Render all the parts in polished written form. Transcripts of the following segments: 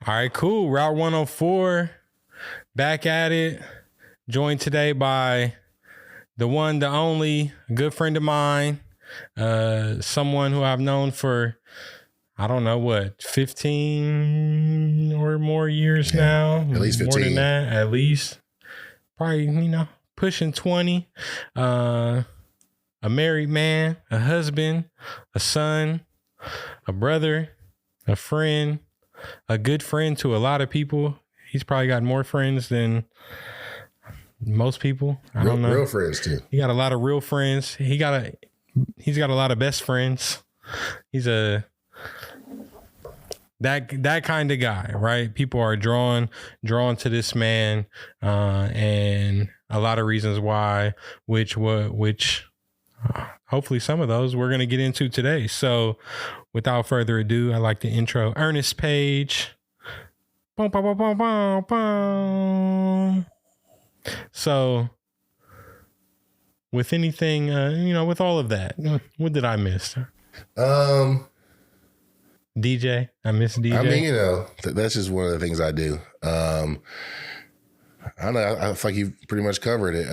All right, cool. Route 104, back at it. Joined today by the one, the only, good friend of mine, someone who I've known for, I don't know what, 15 or more years now. At least 15. More than that, at least. Probably, pushing 20. A married man, a husband, a son, a brother, a friend, a good friend to a lot of people. He's probably got more friends than most people. I don't know. Real friends too. He got a lot of real friends. He's got a lot of best friends. He's that kind of guy, right? People are drawn to this man, and a lot of reasons why, which hopefully some of those we're going to get into today. So without further ado, I'd like to intro Ernest Paige. Boom, boom, boom, boom, boom, boom. So with anything, with all of that, what did I miss? DJ. I miss DJ. I mean, that's just one of the things I do. I don't know. I feel like you pretty much covered it.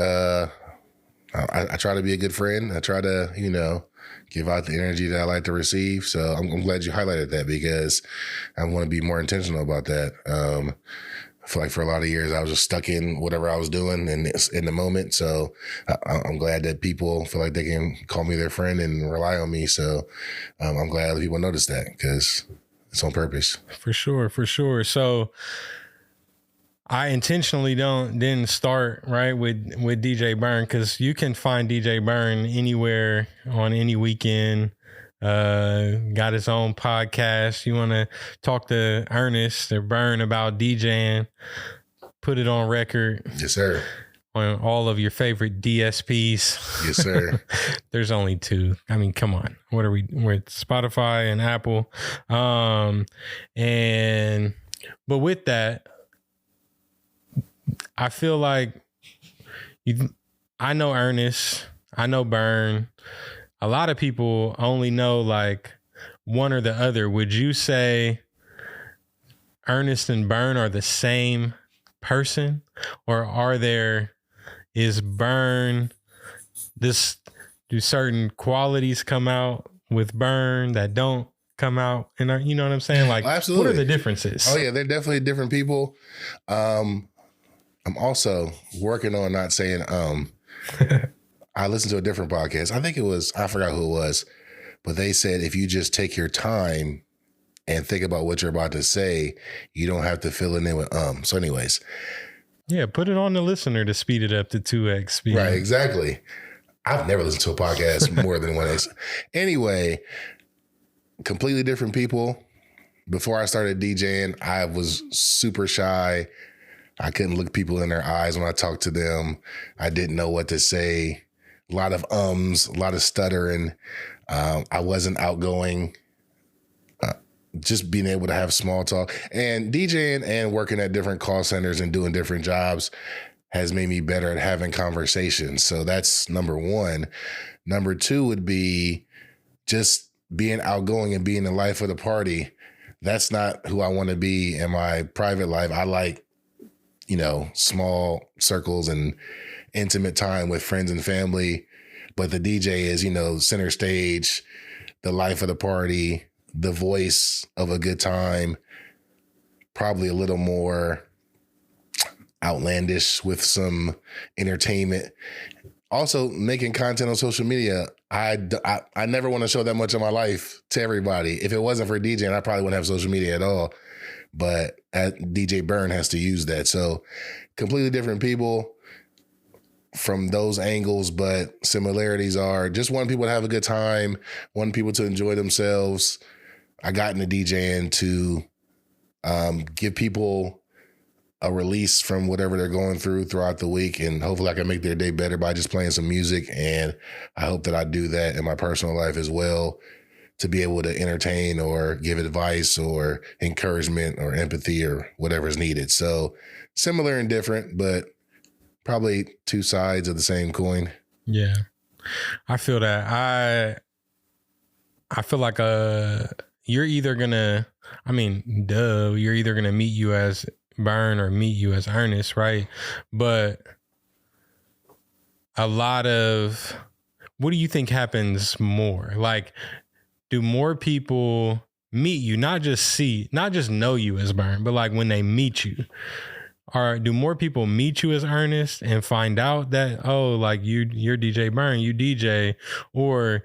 I try to be a good friend. I try to, give out the energy that I like to receive. So I'm glad you highlighted that because I want to be more intentional about that. I feel like for a lot of years I was just stuck in whatever I was doing and in the moment. So I'm glad that people feel like they can call me their friend and rely on me. So I'm glad that people notice that because it's on purpose. For sure. So I intentionally didn't start right with DJ BERN because you can find DJ BERN anywhere on any weekend. Got his own podcast. You want to talk to Ernest or BERN about DJing, put it on record. Yes, sir. On all of your favorite DSPs. Yes, sir. There's only two. I mean, come on. What are we? We're at Spotify and Apple. But with that, I feel like I know Ernest, I know BERN. A lot of people only know like one or the other. Would you say Ernest and BERN are the same person, or is BERN do certain qualities come out with BERN that don't come out? And you know what I'm saying? Like, absolutely. What are the differences? Oh yeah, they're definitely different people. I'm also working on not saying I listened to a different podcast. I forgot who it was, but they said if you just take your time and think about what you're about to say, you don't have to fill it in with So anyways. Yeah, put it on the listener to speed it up to 2x speed. Right, exactly. I've never listened to a podcast more than 1x. Anyway, completely different people. Before I started DJing, I was super shy. I couldn't look people in their eyes when I talked to them. I didn't know what to say. A lot of a lot of stuttering. I wasn't outgoing. Just being able to have small talk. And DJing and working at different call centers and doing different jobs has made me better at having conversations. So that's number one. Number two would be just being outgoing and being the life of the party. That's not who I want to be in my private life. I like small circles and intimate time with friends and family. But the DJ is, center stage, the life of the party, the voice of a good time, probably a little more outlandish with some entertainment. Also making content on social media. I never want to show that much of my life to everybody. If it wasn't for DJing, I probably wouldn't have social media at all. But DJ BERN has to use that. So completely different people from those angles, but similarities are just wanting people to have a good time, wanting people to enjoy themselves. I got into DJing to give people a release from whatever they're going through throughout the week, and hopefully I can make their day better by just playing some music. And I hope that I do that in my personal life as well, to be able to entertain or give advice or encouragement or empathy or whatever is needed. So similar and different, but probably two sides of the same coin. Yeah, I feel that. I feel like you're either gonna I mean, duh, you're either going to meet you as BERN or meet you as Ernest, right? But a lot of, what do you think happens more? Like, do more people meet you, not just know you as BERN, but like when they meet you, do more people meet you as Ernest and find out that, oh, like you're DJ BERN, you DJ, or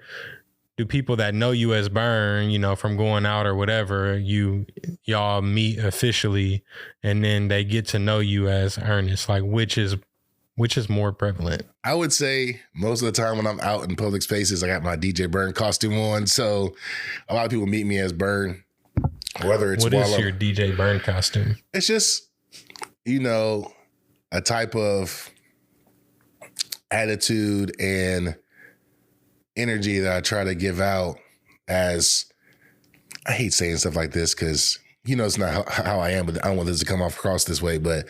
do people that know you as BERN, you know, from going out or whatever, y'all meet officially and then they get to know you as Ernest? Like, which is more prevalent? I would say most of the time when I'm out in public spaces, I got my DJ BERN costume on. So a lot of people meet me as BERN, whether it's what is your DJ BERN costume? It's just, you know, a type of attitude and energy that I try to give out as, I hate saying stuff like this because, you know, it's not how I am, but I don't want this to come off across this way. But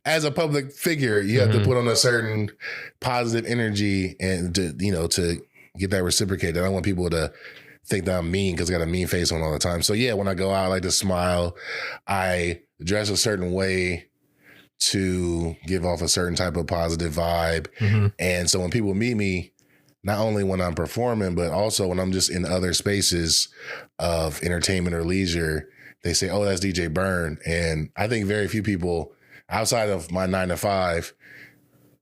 as a public figure, you have to put on a certain positive energy and to get that reciprocated. I don't want people to think that I'm mean because I got a mean face on all the time. So yeah, when I go out, I like to smile. I dress a certain way to give off a certain type of positive vibe. And so when people meet me, not only when I'm performing, but also when I'm just in other spaces of entertainment or leisure, they say, oh, that's DJ BERN. And I think very few people outside of my 9 to 5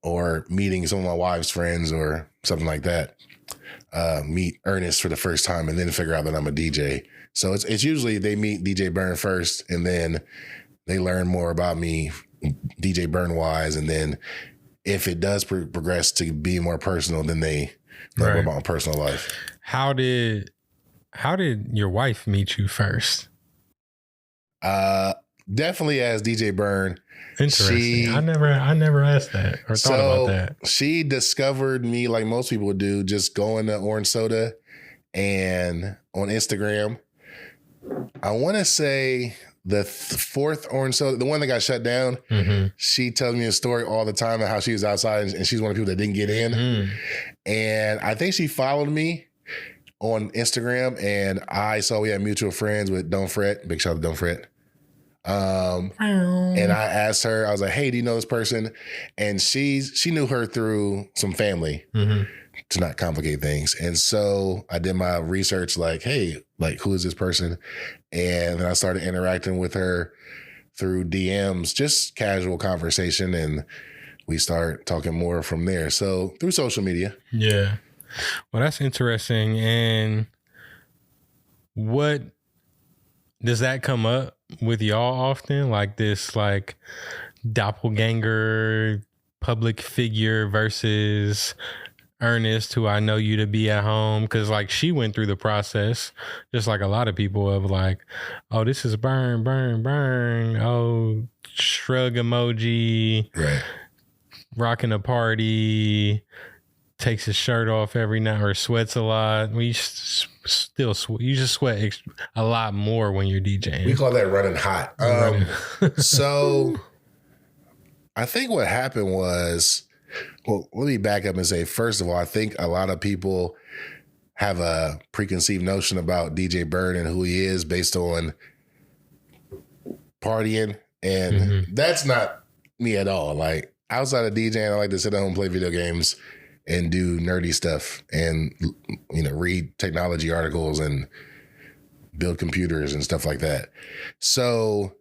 or meeting some of my wife's friends or something like that, meet Ernest for the first time and then figure out that I'm a DJ. So it's usually they meet DJ BERN first and then they learn more about me DJ BERN wise. And then if it does progress to be more personal, then they learn more about my personal life. How did your wife meet you first? Definitely as DJ BERN. Interesting. I never asked that or thought about that. She discovered me like most people do, just going to Orange Soda and on Instagram. I want to say the fourth Orange Soda, the one that got shut down. She tells me a story all the time of how she was outside and she's one of the people that didn't get in. And I think she followed me on Instagram and I saw we had mutual friends with Don't Fret. Big shout out to Don't Fret. And I asked her, I was like, hey, do you know this person? And she knew her through some family, to not complicate things. And so I did my research like, hey, like, who is this person? And then I started interacting with her through DMs, just casual conversation. And we start talking more from there. So through social media. Yeah. Well, that's interesting. And what does that come up with y'all often? Like this, like doppelganger public figure versus Ernest, who I know you to be at home. Cause like she went through the process, just like a lot of people, of like, oh, this is BERN, BERN, BERN. Oh, shrug emoji, right? Rocking a party, takes his shirt off every night or sweats a lot. You just sweat a lot more when you're DJing. We call that running hot. So I think what happened was, well, let me back up and say, first of all, I think a lot of people have a preconceived notion about DJ BERN and who he is based on partying. And that's not me at all. Like outside of DJing, I like to sit at home and play video games and do nerdy stuff and, read technology articles and build computers and stuff like that. So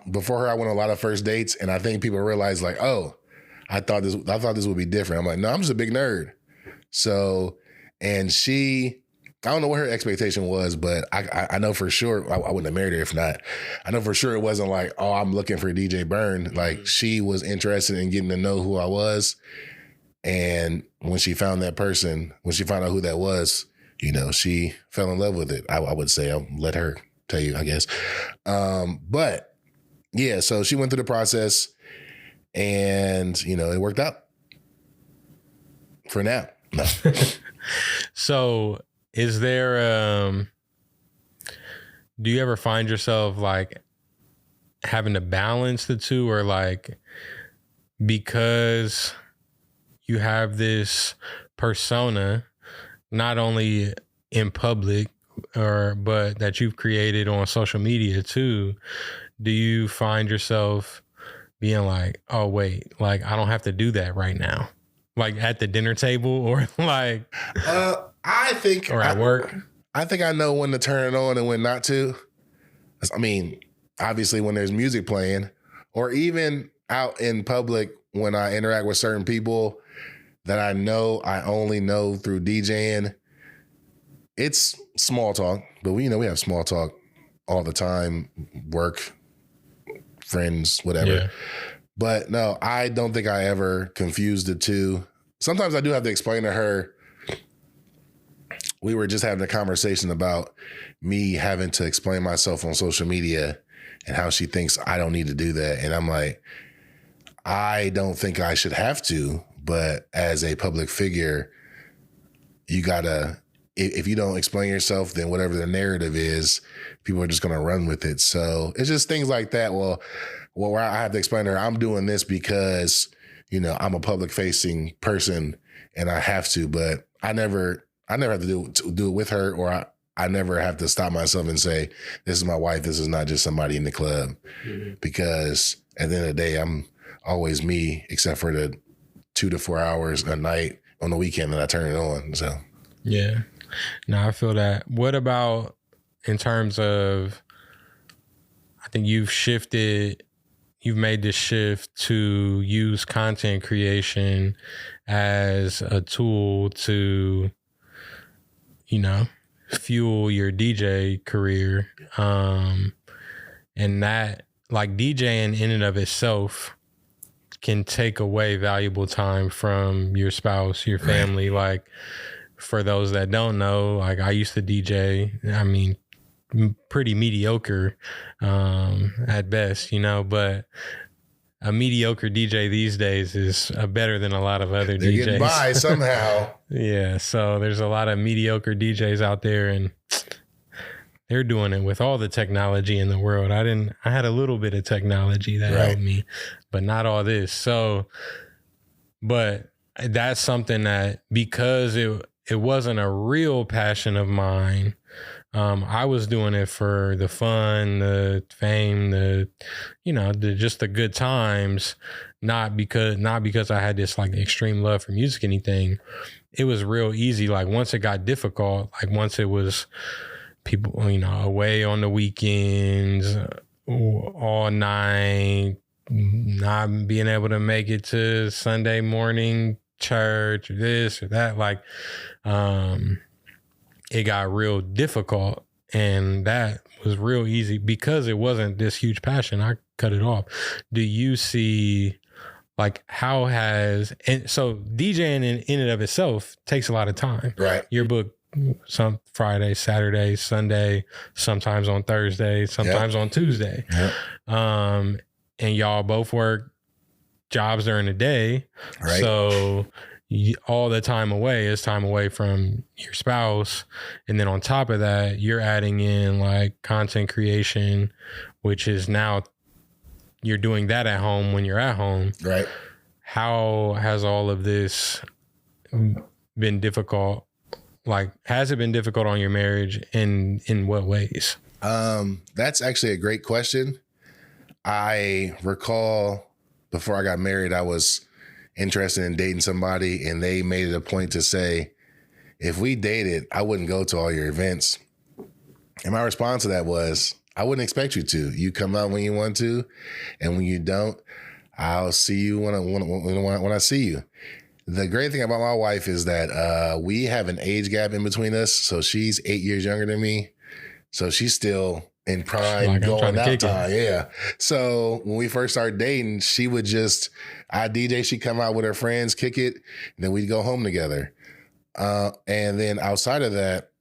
before her, I went on a lot of first dates and I think people realized like, oh, I thought this would be different. I'm like, no, I'm just a big nerd. So, and I don't know what her expectation was, but I know for sure, I wouldn't have married her if not. I know for sure it wasn't like, oh, I'm looking for DJ BERN. Like she was interested in getting to know who I was. And when she found that person, when she found out who that was, she fell in love with it. I would say, I'll let her tell you, I guess. But yeah, so she went through the process and, it worked out for now. No. So is there, do you ever find yourself like having to balance the two, or like, because you have this persona, not only in public but that you've created on social media too, do you find yourself being like, oh wait, like I don't have to do that right now, like at the dinner table or like I think or at work? I think I know when to turn it on and when not to. I mean, obviously when there's music playing, or even out in public when I interact with certain people that I only know through DJing. It's small talk, but we have small talk all the time, work, friends, whatever. Yeah. But no, I don't think I ever confused the two. Sometimes I do have to explain to her. We were just having a conversation about me having to explain myself on social media and how she thinks I don't need to do that. And I'm like, I don't think I should have to, but as a public figure, you gotta, if you don't explain yourself, then whatever the narrative is, people are just going to run with it. So it's just things like that. Well, where I have to explain to her, I'm doing this because, I'm a public facing person and I have to, but I never have to do it with her, or I never have to stop myself and say, this is my wife. This is not just somebody in the club. Mm-hmm. Because at the end of the day, I'm always me, except for the 2 to 4 hours a night on the weekend that I turn it on. So, yeah. No, I feel that. What about in terms of, I think you've made this shift to use content creation as a tool to, fuel your DJ career. And that, like, DJing in and of itself can take away valuable time from your spouse, your family. Right. Like, for those that don't know, like I used to DJ, I mean, pretty mediocre at best, but a mediocre DJ these days is better than a lot of other They're DJs. Getting by somehow. Yeah, so there's a lot of mediocre DJs out there, and they're doing it with all the technology in the world. I had a little bit of technology that helped me, but not all this. So, but that's something that, because it wasn't a real passion of mine, I was doing it for the fun, the fame, just the good times, not because I had this like extreme love for music or anything. It was real easy. Like once it got difficult, like once it was people, away on the weekends, all night, not being able to make it to Sunday morning church or this or that, like, it got real difficult, and that was real easy because it wasn't this huge passion. I cut it off. Do you see, like, and so DJing in and of itself takes a lot of time. Right. Your book, some Friday, Saturday, Sunday, sometimes on Thursday, sometimes on Tuesday. Yep. And y'all both work jobs during the day. Right. So all the time away is time away from your spouse. And then on top of that, you're adding in like content creation, which is now you're doing that at home when you're at home. Right. How has all of this been difficult? Like, has it been difficult on your marriage, and in what ways? That's actually a great question. I recall before I got married, I was interested in dating somebody, and they made it a point to say, if we dated, I wouldn't go to all your events. And my response to that was, I wouldn't expect you to. You come out when you want to, and when you don't, I'll see you when I see you. The great thing about my wife is that we have an age gap in between us. So she's 8 years younger than me. So she's still in prime, like, going out time. Yeah. So when we first started dating, she would I DJ, she'd come out with her friends, kick it, and then we'd go home together. And then outside of that,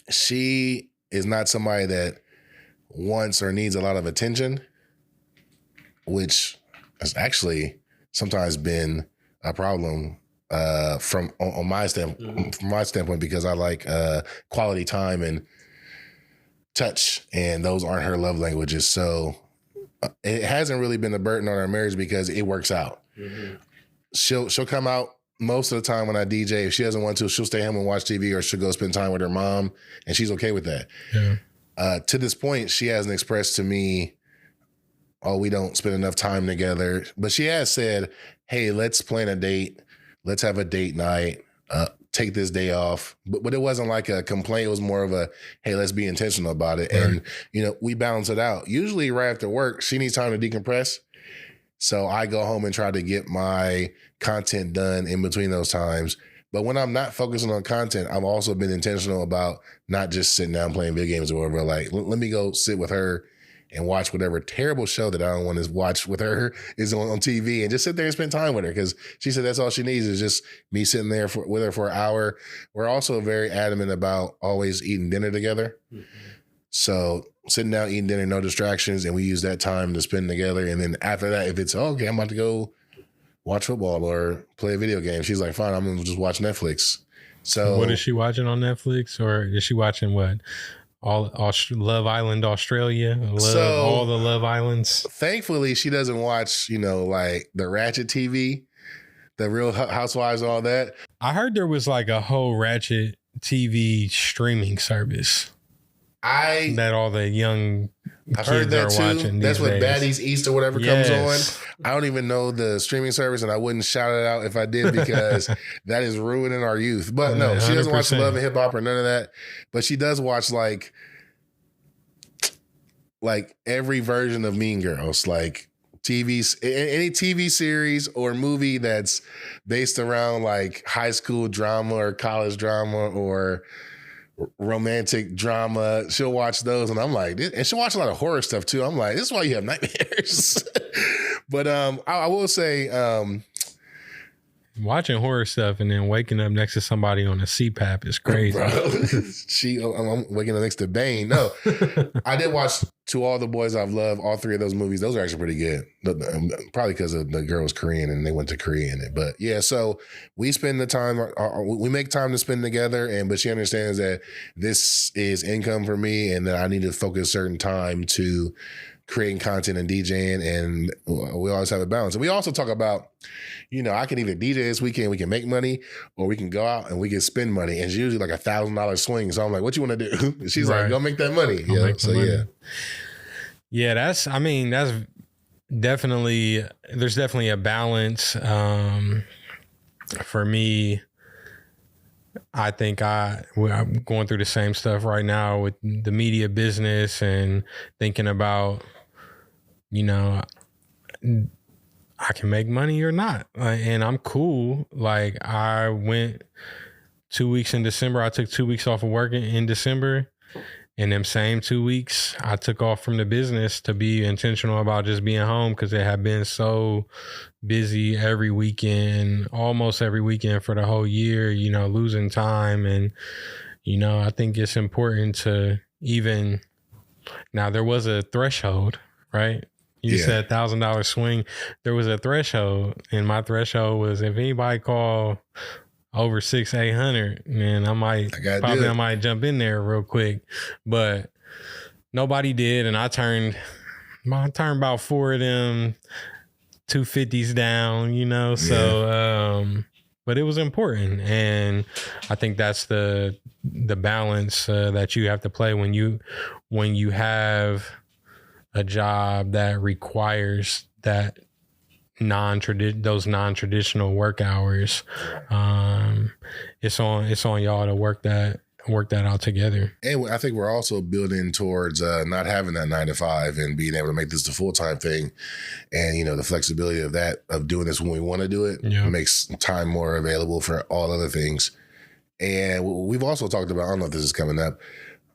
she is not somebody that wants or needs a lot of attention, which has actually sometimes been a problem from my standpoint, because I like quality time and touch, and those aren't her love languages. So it hasn't really been a burden on our marriage because it works out. Mm-hmm. She'll come out most of the time when I DJ, if she doesn't want to, she'll stay home and watch TV, or she'll go spend time with her mom, and she's okay with that. Yeah. To this point, she hasn't expressed to me, oh, we don't spend enough time together. But she has said, hey, let's plan a date. Let's have a date night. Take this day off. But it wasn't like a complaint. It was more of a, hey, let's be intentional about it. Right. And, you know, we balance it out. Usually right after work, she needs time to decompress. So I go home and try to get my content done in between those times. But when I'm not focusing on content, I've also been intentional about not just sitting down playing video games or whatever. Like, let me go sit with her and watch whatever terrible show that I don't want to watch with her is on TV, and just sit there and spend time with her. Because she said that's all she needs is just me sitting there with her for an hour. We're also very adamant about always eating dinner together. Mm-hmm. So sitting down, eating dinner, no distractions. And we use that time to spend together. And then after that, if it's, okay, I'm about to go watch football or play a video game, she's like, fine, I'm going to just watch Netflix. So what is she watching on Netflix? Or is she watching what? Love Island Australia, all the Love Islands. Thankfully, she doesn't watch, like the Ratchet TV, the Real Housewives, all that. I heard there was like a whole Ratchet TV streaming service. That all the young I've heard that too. Watching that's what days. Baddies East or whatever comes on. I don't even know the streaming service, and I wouldn't shout it out if I did, because that is ruining our youth. But no, she doesn't watch Love and Hip Hop or none of that. But she does watch like every version of Mean Girls, like any TV series or movie that's based around like high school drama or college drama or romantic drama. She'll watch those, and I'm like, and she'll watch a lot of horror stuff too. I'm like, this is why you have nightmares. But I will say, watching horror stuff and then waking up next to somebody on a CPAP is crazy. Bro, I'm waking up next to Bane. No, I did watch To All the Boys I've Loved, all three of those movies. Those are actually pretty good. Probably because the girl was Korean and they went to Korea in it. But yeah, so we spend the time, we make time to spend together, but she understands that this is income for me and that I need to focus a certain time to creating content and DJing, and we always have a balance. And we also talk about, I can either DJ this weekend, we can make money, or we can go out and we can spend money. And it's usually like $1,000 swing. So I'm like, what you want to do? She's like, go make that money. Yeah, that's definitely, there's definitely a balance. For me, I think I'm going through the same stuff right now with the media business and thinking about, I can make money or not. And I'm cool. Like, I went 2 weeks in December. I took 2 weeks off of work in December. And them same 2 weeks, I took off from the business to be intentional about just being home, because it had been so busy every weekend, almost every weekend for the whole year, losing time. And, I think it's important to now there was a threshold, right? You said $1,000 swing. There was a threshold, and my threshold was if anybody call over 600-800, man, I might jump in there real quick. But nobody did, and I turned about 4 of them 250s down, So, but it was important, and I think that's the balance that you have to play when you have a job that requires that those non-traditional work hours. It's on y'all to work that out together. And I think we're also building towards not having that 9 to 5 and being able to make this the full-time thing. And, the flexibility of doing this when we want to do it makes time more available for all other things. And we've also talked about, I don't know if this is coming up,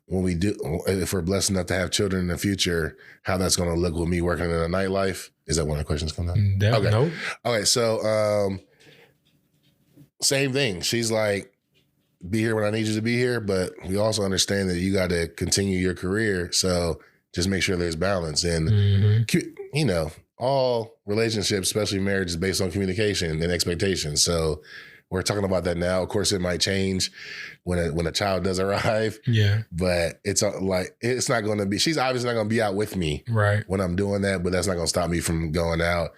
if we're blessed enough to have children in the future, how that's going to look with me working in a nightlife. Is that one of the questions coming up? Okay. No. Okay. So, same thing. She's like, be here when I need you to be here, but we also understand that you got to continue your career. So just make sure there's balance. And, all relationships, especially marriage, is based on communication and expectations. So we're talking about that now. Of course, it might change when a child does arrive. Yeah. But it's not going to be, she's obviously not going to be out with me when I'm doing that, but that's not going to stop me from going out.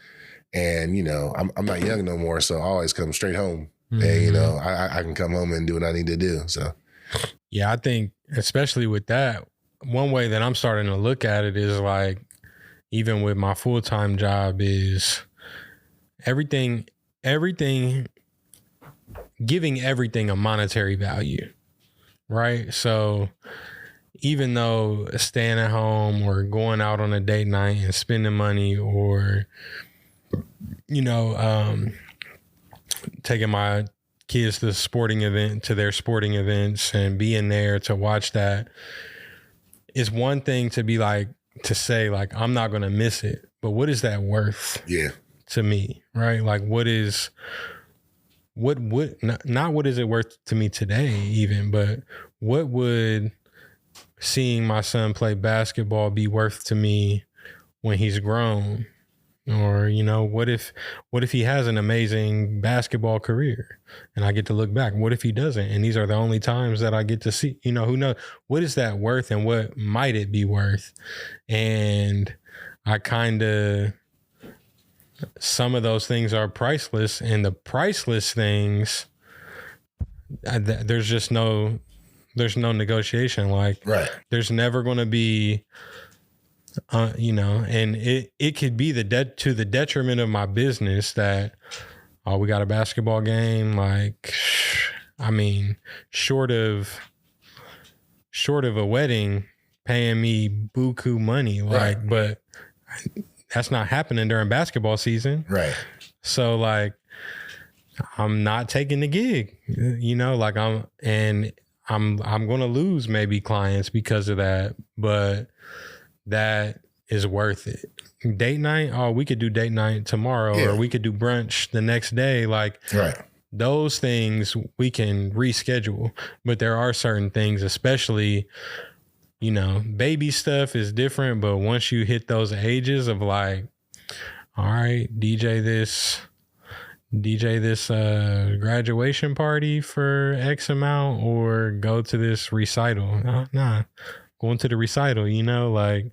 And, I'm not young no more, so I always come straight home. and you know, I can come home and do what I need to do. So yeah, I think especially with that, one way that I'm starting to look at it is like, even with my full-time job, is everything, giving everything a monetary value, right? So even though staying at home or going out on a date night and spending money, or, you know, taking my kids to their sporting events and being there to watch that, is one thing to be like, to say like, I'm not going to miss it, but what is that worth to me, right? Like not what is it worth to me today even, but what would seeing my son play basketball be worth to me when he's grown? Or, you know, what if he has an amazing basketball career and I get to look back? What if he doesn't? And these are the only times that I get to see, you know, who knows? What is that worth, and what might it be worth? And I kind of, some of those things are priceless, and the priceless things, there's no negotiation. Like, right. There's never going to be, you know, and it could be to the detriment of my business that, oh, we got a basketball game. Like, I mean, short of a wedding paying me buku money, like, right. But that's not happening during basketball season. Right. So like, I'm not taking the gig, you know, like I'm going to lose maybe clients because of that, but that is worth it. Date night, oh, we could do date night tomorrow, or we could do brunch the next day. Like, right. Those things we can reschedule, but there are certain things, especially, you know, baby stuff is different. But once you hit those ages of like, all right, DJ this graduation party for X amount, or go to this recital. Nah, going to the recital, you know, like.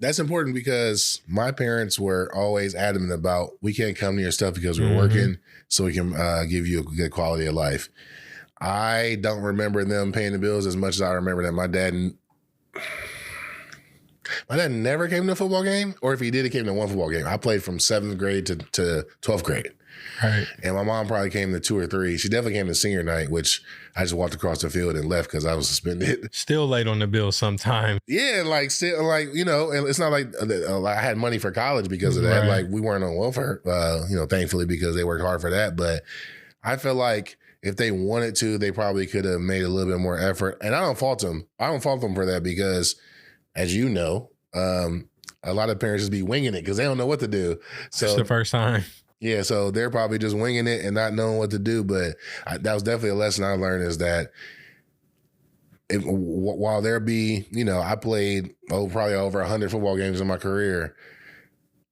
That's important because my parents were always adamant about, we can't come to your stuff because we're working, so we can give you a good quality of life. I don't remember them paying the bills as much as I remember that my dad never came to a football game, or if he did, he came to one football game. I played from 7th grade to 12th grade. Right. And my mom probably came to 2 or 3. She definitely came to senior night, which I just walked across the field and left because I was suspended. Still late on the bill sometime. Yeah, like, still, like, you know, and it's not like I had money for college because of that. Right. Like, we weren't on welfare, you know, thankfully, because they worked hard for that. But I feel like if they wanted to, they probably could have made a little bit more effort. And I don't fault them. I don't fault them for that because, as you know, a lot of parents just be winging it because they don't know what to do. So it's the first time. Yeah, so they're probably just winging it and not knowing what to do. But that was definitely a lesson I learned, is that while there be, you know, I played probably over 100 football games in my career,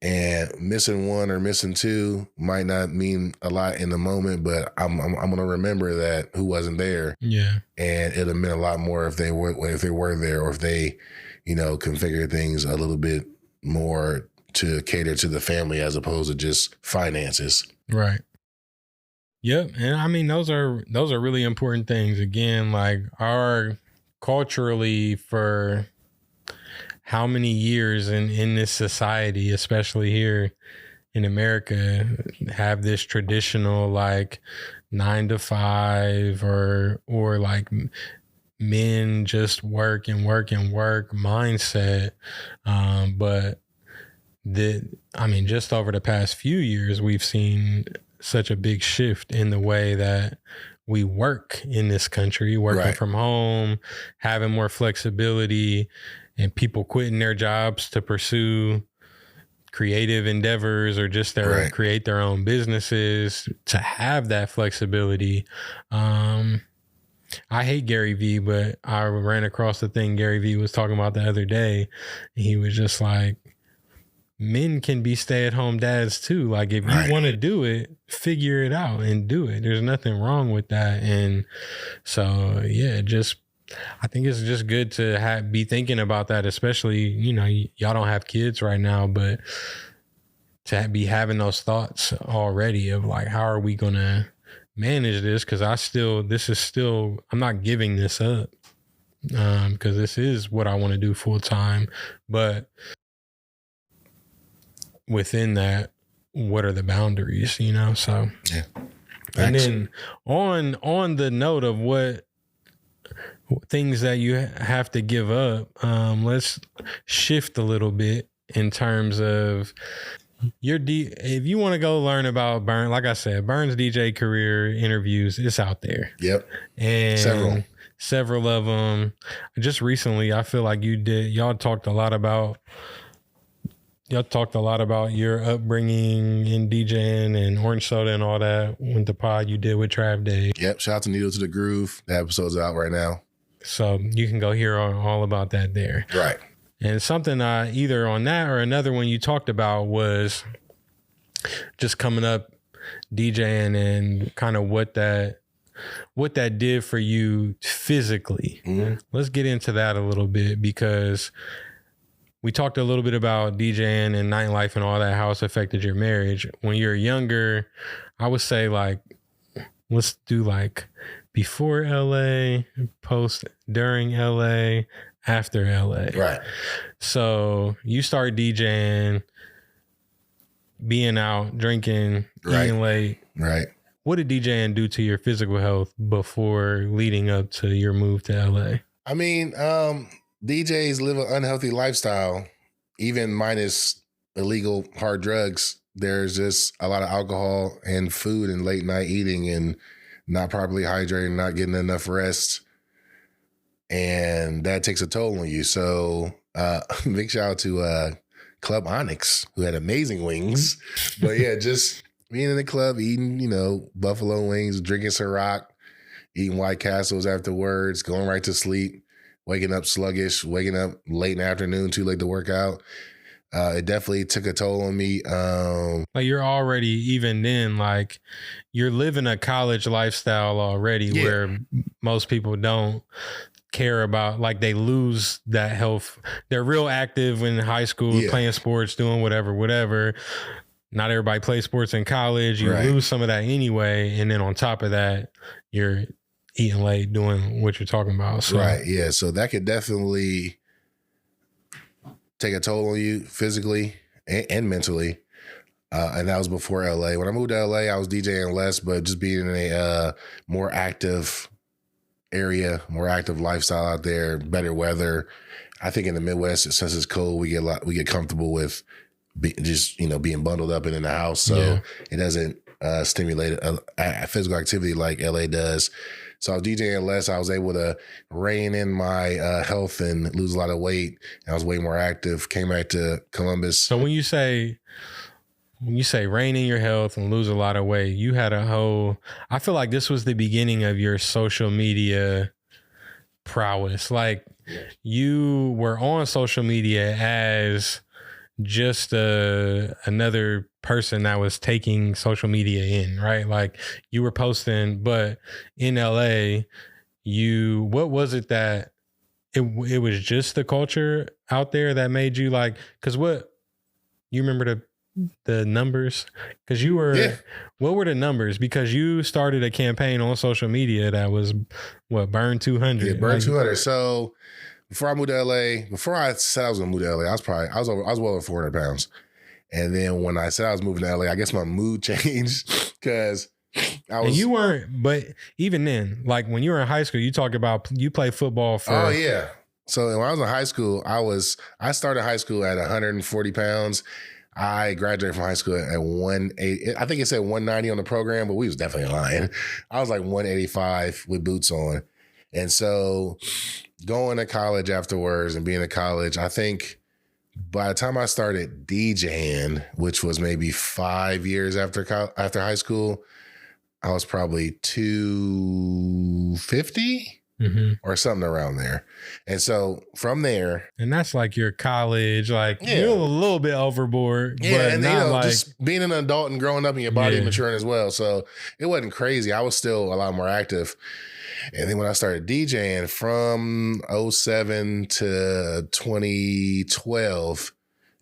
and missing one or missing two might not mean a lot in the moment, but I'm going to remember that who wasn't there. Yeah, and it'd have meant a lot more if they were there, or if they, you know, configure things a little bit more to cater to the family as opposed to just finances. Right. Yep. And I mean, those are really important things. Again, like, our culturally, for how many years in this society, especially here in America, have this traditional like 9 to 5 or like men just work and work and work mindset. But just over the past few years, we've seen such a big shift in the way that we work in this country, working right. from home, having more flexibility, and people quitting their jobs to pursue creative endeavors or just create their own businesses to have that flexibility. I hate Gary Vee, but I ran across the thing Gary Vee was talking about the other day. He was just like, men can be stay-at-home dads too. Like, if you want to do it, figure it out and do it. There's nothing wrong with that. And so, yeah, I think it's just good to be thinking about that, especially, you know, y'all don't have kids right now, but to be having those thoughts already of like, how are we going to manage this because I'm not giving this up because this is what I want to do full time. But within that, what are the boundaries, you know? So, yeah. And then on the note of what things that you have to give up, let's shift a little bit in terms of if you want to go learn about BERN, like I said, BERN's DJ career interviews, it's out there. Yep. And several of them. Just recently, I feel like y'all talked a lot about your upbringing in DJing and Orange Soda and all that with the pod you did with Trav Day. Yep. Shout out to Needle to the Groove. The episode's out right now. So you can go hear all about that there. Right. And something either on that or another one you talked about was just coming up DJing and kind of what that did for you physically. Mm-hmm. Let's get into that a little bit because we talked a little bit about DJing and nightlife and all that, how it's affected your marriage. When you're younger, I would say like, let's do like before LA, post, during LA, after LA. Right. So you start DJing, being out, drinking, eating late. Right. What did DJing do to your physical health before leading up to your move to LA? I mean, DJs live an unhealthy lifestyle, even minus illegal hard drugs. There's just a lot of alcohol and food and late night eating and not properly hydrating, not getting enough rest. And that takes a toll on you. So big shout out to Club Onyx, who had amazing wings. But yeah, just being in the club, eating, buffalo wings, drinking Ciroc, eating White Castles afterwards, going right to sleep, waking up sluggish, waking up late in the afternoon, too late to work out. It definitely took a toll on me. Like you're already, even then, like you're living a college lifestyle already where most people don't care about, like they lose that health. They're real active in high school, playing sports, doing whatever. Not everybody plays sports in college. You lose some of that anyway. And then on top of that, you're eating late, doing what you're talking about. So. Right. Yeah. So that could definitely take a toll on you physically and mentally. And that was before LA. When I moved to LA, I was DJing less, but just being in a more active area, more active lifestyle out there, better weather. I think in the Midwest, since it's cold, we get comfortable with being bundled up and in the house. So it doesn't stimulate a physical activity like LA does. So I was DJing less. I was able to rein in my health and lose a lot of weight. I was way more active. Came back to Columbus. So when you say rein in your health and lose a lot of weight, you had I feel like this was the beginning of your social media prowess. Like you were on social media as just another person that was taking social media in, right? Like you were posting, but in LA, what was it that it was just the culture out there that made you like, because what you remember the numbers, because you were what were the numbers, because you started a campaign on social media that was BERN 200. BERN 200. So before I moved to LA, before I said I was gonna move to LA, I was well over 400 pounds. And then when I said I was moving to LA, I guess my mood changed because I was. And you weren't, but even then, like when you were in high school, you talk about you played football for. Oh yeah. So when I was in high school, I started high school at 140 pounds. I graduated from high school at 180. I think it said 190 on the program, but we was definitely lying. I was like 185 with boots on. And so going to college afterwards and being in college, I think by the time I started DJing, which was maybe 5 years after high school, I was probably 250 or something around there. And so from there. And that's like your college, like you're a little bit overboard. Yeah, but and not like just being an adult and growing up and your body maturing as well. So it wasn't crazy. I was still a lot more active. And then when I started DJing from 2007 to 2012,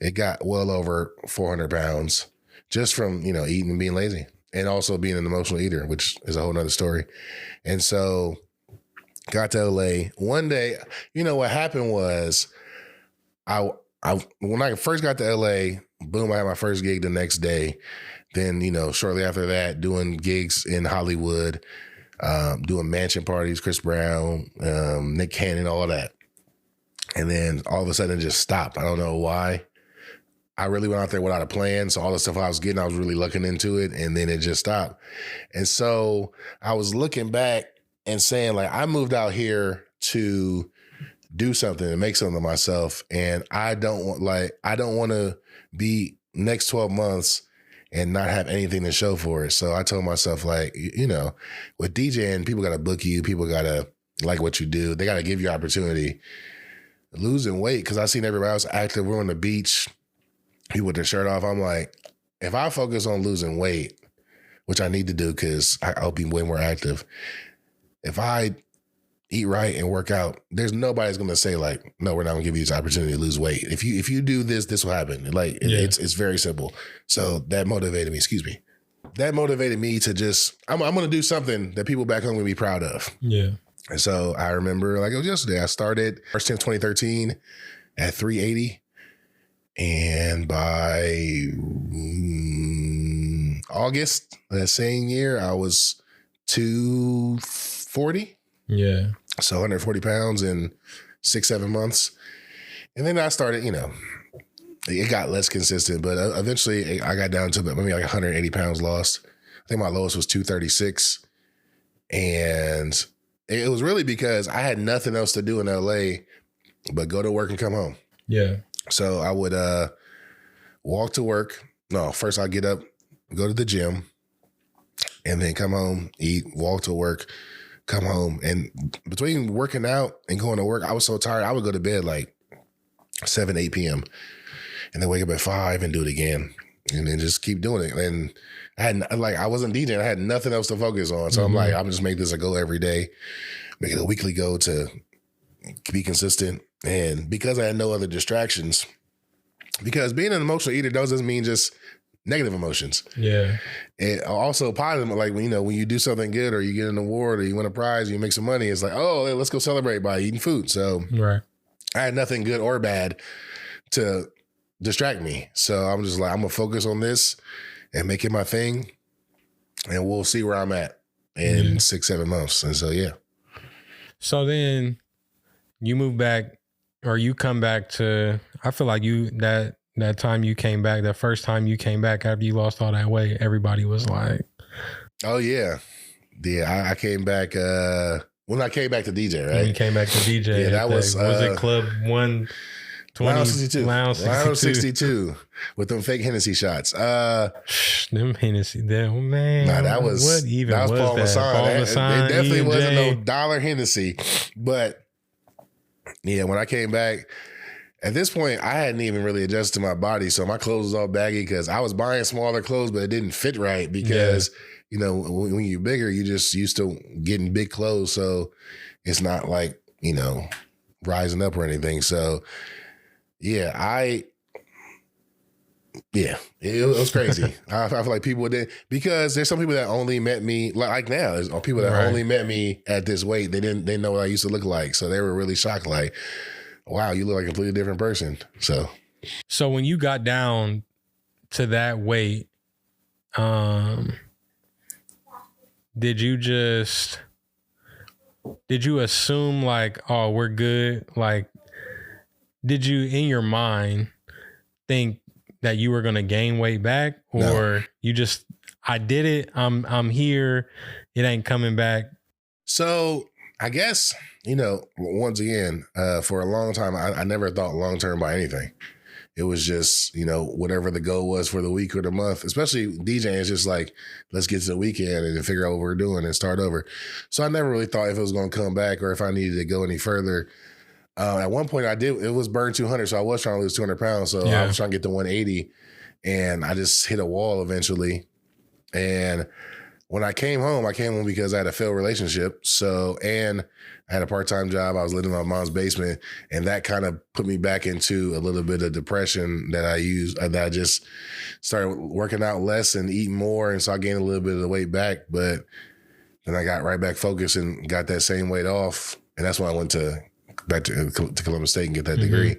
it got well over 400 pounds just from, eating and being lazy. and also being an emotional eater, which is a whole nother story. And so got to LA one day. You know, what happened was when I first got to LA, boom, I had my first gig the next day. Then, you know, shortly after that, doing gigs in Hollywood, doing mansion parties, Chris Brown, Nick Cannon, all of that. And then all of a sudden it just stopped. I don't know why. I really went out there without a plan. So all the stuff I was getting, I was really looking into it, and then it just stopped. And so I was looking back and saying, like, I moved out here to do something and make something of myself. And I don't want to be next 12 months and not have anything to show for it. So I told myself, like, you know, with DJing, people got to book you. People got to like what you do. They got to give you opportunity. Losing weight, because I seen everybody else active. We're on the beach, people with their shirt off. I'm like, if I focus on losing weight, which I need to do because I'll be way more active. If I eat right and work out, there's nobody's going to say, like, no, we're not going to give you this opportunity to lose weight. If you do this, this will happen. Like, it's very simple. So that motivated me, That motivated me to just, I'm going to do something that people back home will be proud of. Yeah. And so I remember, like it was yesterday, I started first in 2013 at 380. And by August that same year, I was 240. Yeah. So 140 pounds in 6-7 months. And then I started, you know, it got less consistent, but eventually I got down to maybe like 180 pounds lost. I think my lowest was 236. And it was really because I had nothing else to do in LA but go to work and come home. Yeah. So I would walk to work. No, first I'd get up, go to the gym, and then come home, eat, walk to work, come home. And between working out and going to work, I was so tired, I would go to bed like 7, 8 p.m. and then wake up at 5 and do it again. And then just keep doing it. And I wasn't DJing. I had nothing else to focus on. So I'm like, I'm just make this a goal every day, make it a weekly goal to be consistent. And because I had no other distractions, because being an emotional eater doesn't mean just negative emotions. Yeah. And also positive, like, you know, when you do something good or you get an award or you win a prize, or you make some money, it's like, oh, let's go celebrate by eating food. So right. I had nothing good or bad to distract me. So I'm just like, I'm going to focus on this and make it my thing, and we'll see where I'm at in 6-7 months. And so, yeah. So then you move back, or you come back to, I feel like that time you came back, the first time you came back after you lost all that weight, everybody was like, oh yeah. Yeah. I came back, when I came back to DJ, right? When you came back to DJ. Yeah, that was it Club 120? Lounge 62. Lounge 62. Lounge 62 with them fake Hennessy shots. Them Hennessy, man. Nah, that was Paul Masson. It definitely wasn't no dollar Hennessy. But yeah, when I came back, at this point, I hadn't even really adjusted to my body. So my clothes was all baggy because I was buying smaller clothes, but it didn't fit right because, you know, when you're bigger, you just used to getting big clothes. So it's not like, you know, rising up or anything. So yeah, it was crazy. I feel like people did, because there's some people that only met me like now. There's people that only met me at this weight. They didn't know what I used to look like. So they were really shocked. Like, wow, you look like a completely different person. So when you got down to that weight, did you assume like, oh, we're good? Like, did you in your mind think that you were going to gain weight back, or you just, I did it, I'm here, it ain't coming back? So I guess, you know, once again, for a long time, I never thought long-term by anything. It was just, you know, whatever the goal was for the week or the month, especially DJing, it's just like, let's get to the weekend and figure out what we're doing and start over. So I never really thought if it was going to come back or if I needed to go any further. At one point it was BERN 200. So I was trying to lose 200 pounds. So I was trying to get to 180, and I just hit a wall eventually. And when I came home because I had a failed relationship. So, and I had a part-time job. I was living in my mom's basement, and that kind of put me back into a little bit of depression that I just started working out less and eating more. And so I gained a little bit of the weight back, but then I got right back focused and got that same weight off. And that's when I went back to Columbus State and get that degree.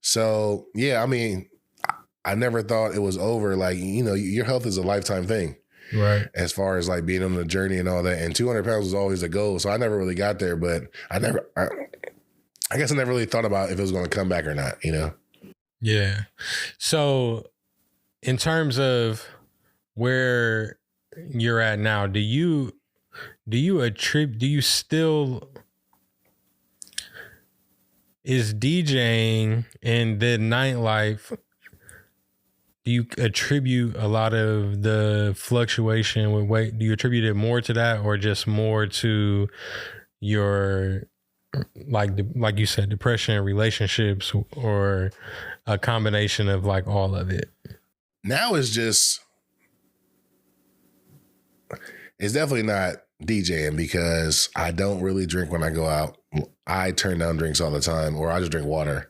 So yeah, I mean, I never thought it was over. Like, you know, your health is a lifetime thing. Right. As far as like being on the journey and all that. And 200 pounds was always the goal. So I never really got there, but I guess I never really thought about if it was going to come back or not, you know? Yeah. So in terms of where you're at now, do you still, is DJing and the nightlife, do you attribute a lot of the fluctuation with weight? Do you attribute it more to that, or just more to your, like you said, depression, relationships, or a combination of like all of it? Now it's definitely not DJing, because I don't really drink when I go out. I turn down drinks all the time, or I just drink water.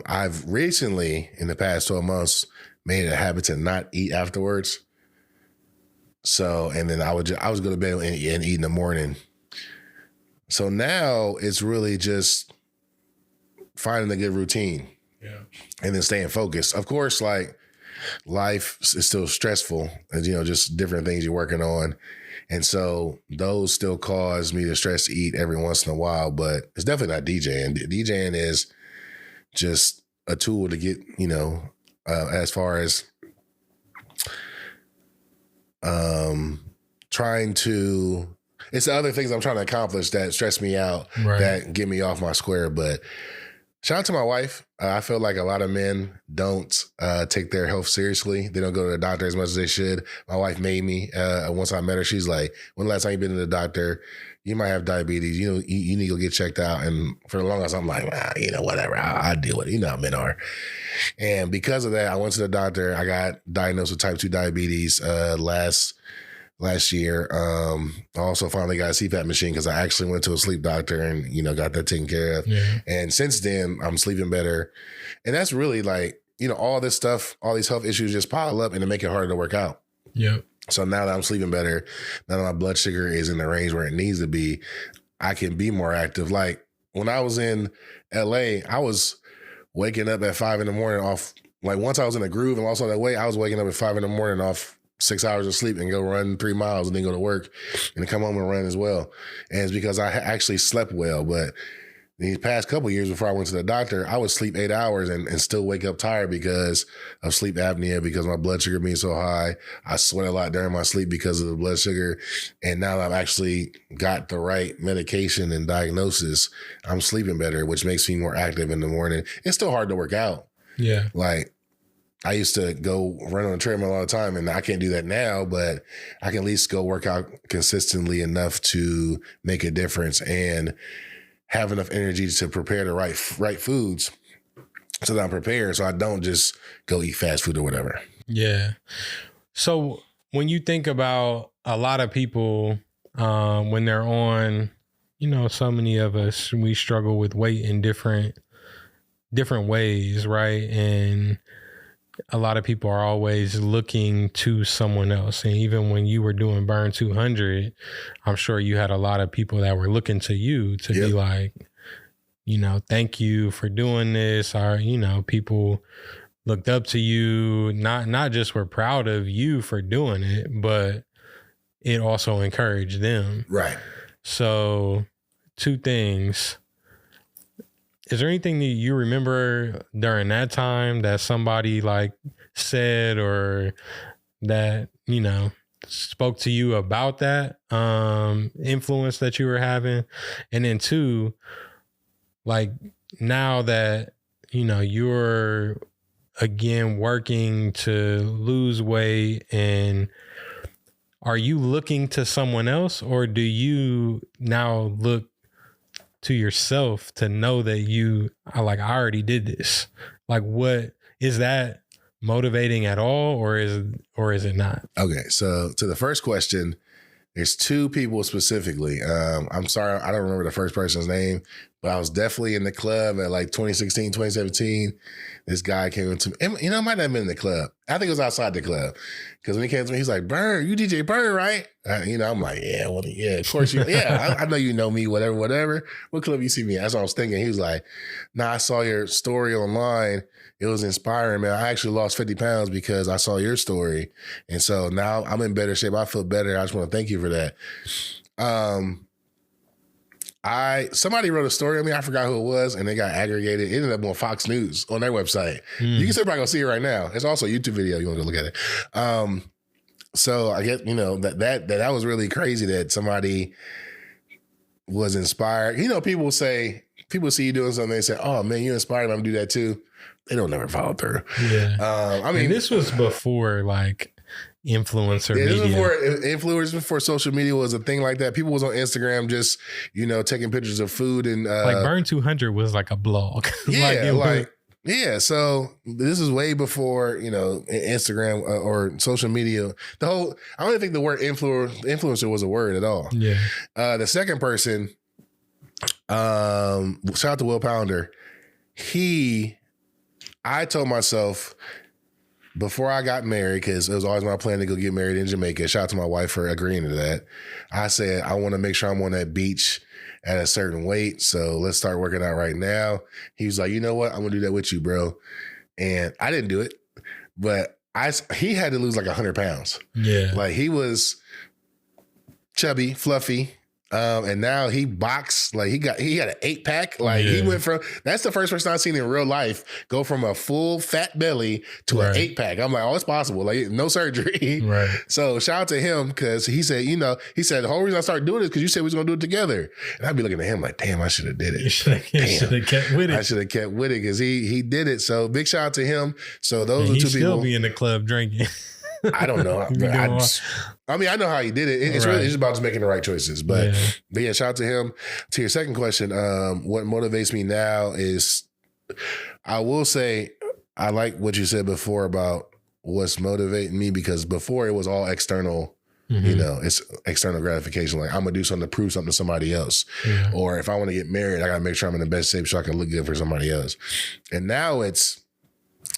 I've recently, in the past 12 months, made it a habit to not eat afterwards. So, and then I was go to bed and eat in the morning. So now it's really just finding a good routine. Yeah. And then staying focused. Of course, like, life is still stressful, and, you know, just different things you're working on. And so those still cause me to stress to eat every once in a while, but it's definitely not DJing. DJing is just a tool to get, you know, as far as it's the other things I'm trying to accomplish that stress me out, right, that get me off my square. But shout out to my wife. I feel like a lot of men don't take their health seriously. They don't go to the doctor as much as they should. My wife made me. Once I met her, she's like, when the last time you been to the doctor? You might have diabetes. You know, you need to go get checked out. And for the longest, I'm like, you know, whatever. I'll deal with it. You know how men are. And because of that, I went to the doctor. I got diagnosed with type 2 diabetes last year. I also finally got a CPAP machine because I actually went to a sleep doctor and, you know, got that taken care of. Yeah. And since then, I'm sleeping better. And that's really like, you know, all this stuff, all these health issues just pile up and it make it harder to work out. Yeah. So now that I'm sleeping better, now that my blood sugar is in the range where it needs to be, I can be more active. Like when I was in LA, I was waking up at 5 a.m. off, like once I was in a groove and also that way, I was waking up at 5 a.m. off 6 hours of sleep and go run 3 miles and then go to work and then come home and run as well. And it's because I actually slept well. But these past couple of years before I went to the doctor, I would sleep 8 hours and still wake up tired because of sleep apnea, because my blood sugar being so high. I sweat a lot during my sleep because of the blood sugar. And now that I've actually got the right medication and diagnosis, I'm sleeping better, which makes me more active in the morning. It's still hard to work out. Yeah. Like, I used to go run on a treadmill all the time, and I can't do that now, but I can at least go work out consistently enough to make a difference and have enough energy to prepare the right foods so that I'm prepared, so I don't just go eat fast food or whatever. Yeah. So when you think about a lot of people, when they're on, you know, so many of us, we struggle with weight in different ways, right? And a lot of people are always looking to someone else. And even when you were doing BERN 200, I'm sure you had a lot of people that were looking to you to be like, you know, thank you for doing this. Or, you know, people looked up to you, not just were proud of you for doing it, but it also encouraged them. Right. So 2 things. Is there anything that you remember during that time that somebody like said or that, you know, spoke to you about that influence that you were having? And then 2, like now that, you know, you're again working to lose weight, and are you looking to someone else, or do you now look to yourself to know that I already did this? Like, what is that motivating at all, or is it not? Okay. So to the first question, There's two people specifically. I'm sorry, I don't remember the first person's name, but I was definitely in the club at like 2016, 2017. This guy came to me. You know, it might not have been in the club. I think it was outside the club. Because when he came to me, he's like, BERN, you DJ BERN, right? You know, I'm like, yeah, well, yeah, of course you. Yeah, I know you know me, whatever. What club you see me at? That's what I was thinking. He was like, nah, I saw your story online. It was inspiring, man. I actually lost 50 pounds because I saw your story. And so now I'm in better shape. I feel better. I just want to thank you for that. Somebody wrote a story on me. I forgot who it was, and they got aggregated. It ended up on Fox News on their website. You can still probably go see it right now. It's also a YouTube video. You want to look at it. So I guess, you know, that was really crazy that somebody was inspired. You know, people see you doing something, they say, oh man, you inspired me to do that too. They don't never follow through. Yeah. I mean, and this was before like influencer media. This was before social media was a thing like that. People was on Instagram just, you know, taking pictures of food and like BERN 200 was like a blog. Yeah, so this is way before, you know, Instagram or social media. I don't even think the word influencer was a word at all. Yeah. The second person, shout out to Will Pounder. I told myself before I got married, because it was always my plan to go get married in Jamaica. Shout out to my wife for agreeing to that. I said, I want to make sure I'm on that beach at a certain weight. So let's start working out right now. He was like, you know what? I'm going to do that with you, bro. And I didn't do it, but he had to lose like 100 pounds. Yeah. Like he was chubby, fluffy. And now he boxed, like he had an 8-pack. Like he went from, that's the first person I've seen in real life go from a full fat belly to an 8-pack. I'm like, oh, it's possible. Like no surgery. Right. So shout out to him, because he said, the whole reason I started doing this because you said we was gonna do it together. And I'd be looking at him like, damn, I should have did it. You should have kept with it. I should have kept with it because he did it. So big shout out to him. So those are two people. He still be in the club drinking. I don't know. I mean, I know how he did it. It's really just about just making the right choices. But yeah, shout out to him. To your second question, what motivates me now is, I will say, I like what you said before about what's motivating me, because before it was all external. You know, it's external gratification. Like, I'm going to do something to prove something to somebody else. Yeah. Or if I want to get married, I got to make sure I'm in the best shape so I can look good for somebody else. And now it's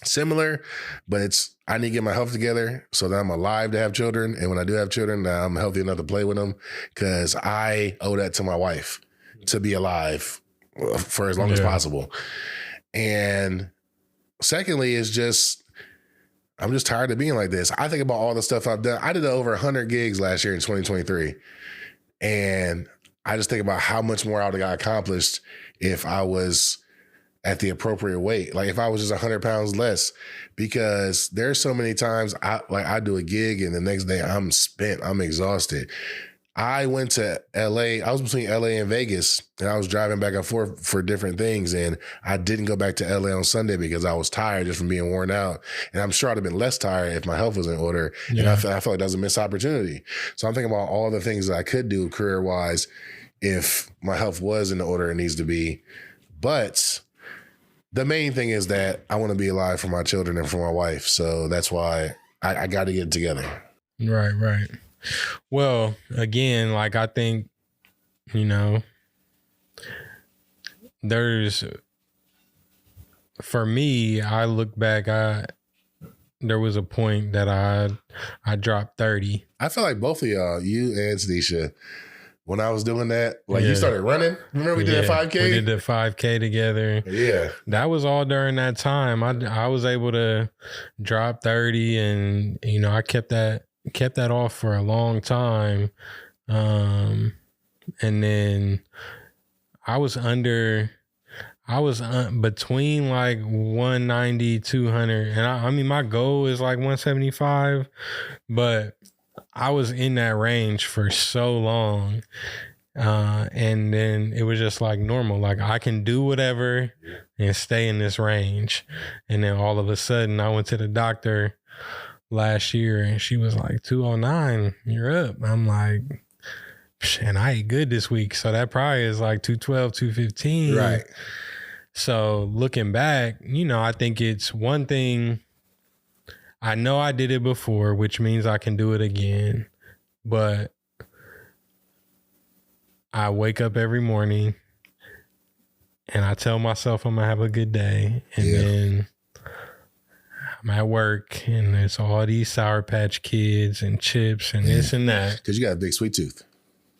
similar, but I need to get my health together so that I'm alive to have children. And when I do have children, I'm healthy enough to play with them, because I owe that to my wife to be alive for as long as possible. And secondly, is just, I'm just tired of being like this. I think about all the stuff I've done. I did over 100 gigs last year in 2023. And I just think about how much more I would have got accomplished if I was at the appropriate weight. Like if I was just 100 pounds less, because there's so many times I do a gig and the next day I'm spent, I'm exhausted. I went to LA. I was between LA and Vegas, and I was driving back and forth for different things. And I didn't go back to LA on Sunday because I was tired just from being worn out. And I'm sure I'd have been less tired if my health was in order. Yeah. And I feel like that was a missed opportunity. So I'm thinking about all the things that I could do career wise if my health was in the order it needs to be. But the main thing is that I want to be alive for my children and for my wife. So that's why I got to get it together. Right. Well, again, like I think, for me, I look back, there was a point that I dropped 30. I feel like both of y'all, you and Tanisha, when I was doing that, you started running. Remember we did that 5K? We did the 5K together. Yeah. That was all during that time. I was able to drop 30 and, I kept that off for a long time. And then I was between like 190, 200. And I mean, my goal is like 175, but I was in that range for so long. And then it was just like normal. Like I can do whatever and stay in this range. And then all of a sudden I went to the doctor last year and she was like, 209, you're up. I'm like, and I ate good this week. So that probably is like 212, 215. Right. So looking back, I think it's one thing. I know I did it before, which means I can do it again. But I wake up every morning and I tell myself I'm going to have a good day. And then I'm at work and there's all these Sour Patch Kids and chips and this and that. Because you got a big sweet tooth.